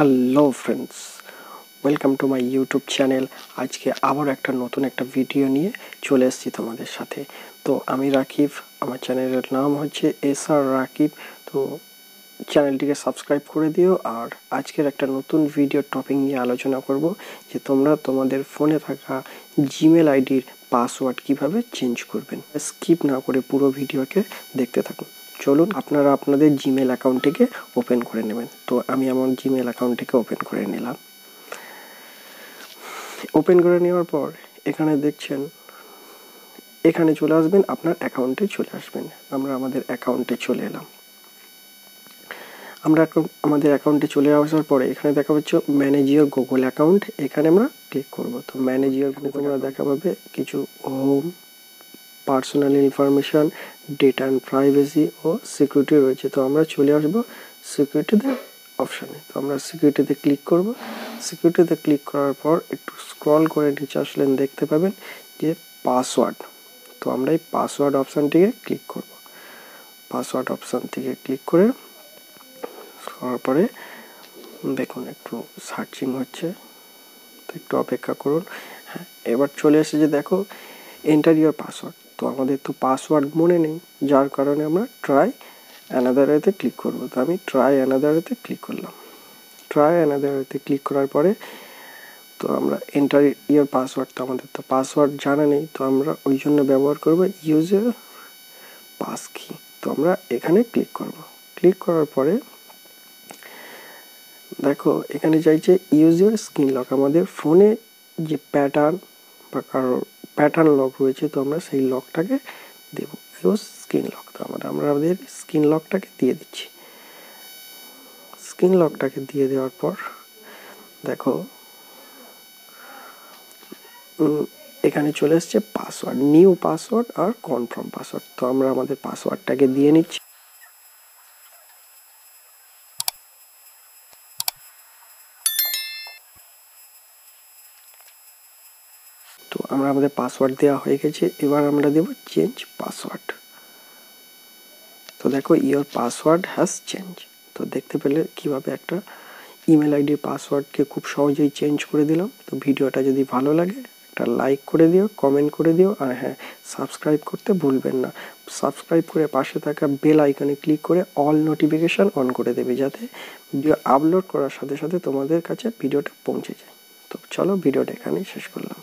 Hello friends, welcome to my YouTube channel. আজকে আবার একটা নতুন একটা ভিডিও নিয়ে চলে এসেছি তোমাদের সাথে। তো আমি রাকিব, আমার চ্যানেলের নাম হচ্ছে SR রাকিব। তো চ্যানেলটিকে সাবস্ক্রাইব করে দিও। আর আজকের একটা নতুন ভিডিও টপিক নিয়ে আলোচনা করব যে তোমরা তোমাদের ফোনে থাকা জিমেল আইডির পাসওয়ার্ড কিভাবে চেঞ্জ করবেন। স্কিপ না করে পুরো ভিডিওকে দেখতে থাকুন। চলুন আপনারা আপনাদের জিমেল অ্যাকাউন্টটিকে ওপেন করে নেবেন। তো আমি আমার জিমেল অ্যাকাউন্টটিকে ওপেন করে নিলাম। ওপেন করে নেওয়ার পর এখানে দেখছেন, এখানে চলে আসবেন, আপনার অ্যাকাউন্টে চলে আসবেন। আমরা আমাদের অ্যাকাউন্টে চলে এলাম। আমরা আমাদের অ্যাকাউন্টে চলে আসার পরে এখানে দেখা পাচ্ছ ম্যানেজ ইওর গুগল অ্যাকাউন্ট, এখানে আমরা ক্লিক করব। তো ম্যানেজ ইওর তোমরা দেখা পাবে কিছু home, personal information, data and privacy ও সিকিউরিটি রয়েছে। তো আমরা চলে আসবো সিকিউরিটিতে অপশানে। তো আমরা সিকিউরিটিতে ক্লিক করব। সিকিউরিটিতে ক্লিক করার পর একটু স্ক্রল করে নিচে আসলেন, দেখতে পাবেন যে পাসওয়ার্ড। তো আমরা এই পাসওয়ার্ড অপশানটিকে ক্লিক করব। পাসওয়ার্ড অপশান থেকে ক্লিক করার পরে দেখুন একটু সার্চিং হচ্ছে, তো একটু অপেক্ষা করুন। হ্যাঁ, এবার চলে এসেছে, দেখো এন্টার ইওর পাসওয়ার্ড। তো আমাদের তো পাসওয়ার্ড মনে নেই, যার কারণে আমরা ট্রাই অ্যানাদার ওয়েতে ক্লিক করব। তো আমি ট্রাই অ্যানাদার ওয়েতে ক্লিক করলাম। ট্রাই অ্যানাদার ওয়েতে ক্লিক করার পরে তো আমরা এন্টার ইওর পাসওয়ার্ড, তো আমাদের তো পাসওয়ার্ড জানা নেই, তো আমরা ওই জন্য ব্যবহার করব ইউজ পাস কি। তো আমরা এখানে ক্লিক করব। ক্লিক করার পরে দেখো এখানে চাইছে ইউজ ইউর স্ক্রিন লক। আমাদের ফোনে যে প্যাটার্ন বা কারোর প্যাটার্ন লক রয়েছে, তো আমরা সেই লকটাকে দেবো, ইউজ স্ক্রিন লক। তো আমরা আমাদের স্ক্রিন লকটাকে দিয়ে দিচ্ছি। স্ক্রিন লকটাকে দিয়ে দেওয়ার পর দেখো এখানে চলে এসছে পাসওয়ার্ড, নিউ পাসওয়ার্ড আর কনফার্ম পাসওয়ার্ড। তো আমরা আমাদের পাসওয়ার্ডটাকে দিয়ে নিচ্ছি। তো আমরা আমাদের পাসওয়ার্ড দেওয়া হয়ে গেছে, এবার আমরা দেব চেঞ্জ পাসওয়ার্ড। তো দেখো ইওর পাসওয়ার্ড হ্যাজ চেঞ্জ। তো দেখতে পেলে কিভাবে একটা ইমেল আইডির পাসওয়ার্ডকে খুব সহজেই চেঞ্জ করে দিলাম। তো ভিডিওটা যদি ভালো লাগে একটা লাইক করে দিও, কমেন্ট করে দিও, আর হ্যাঁ, সাবস্ক্রাইব করতে ভুলবেন না। সাবস্ক্রাইব করে পাশে থাকা বেল আইকনে ক্লিক করে অল নোটিফিকেশান অন করে দেবে, যাতে ভিডিও আপলোড করার সাথে সাথে তোমাদের কাছে ভিডিওটা পৌঁছে যায়। তো চলো ভিডিওটা এখানেই শেষ করলাম।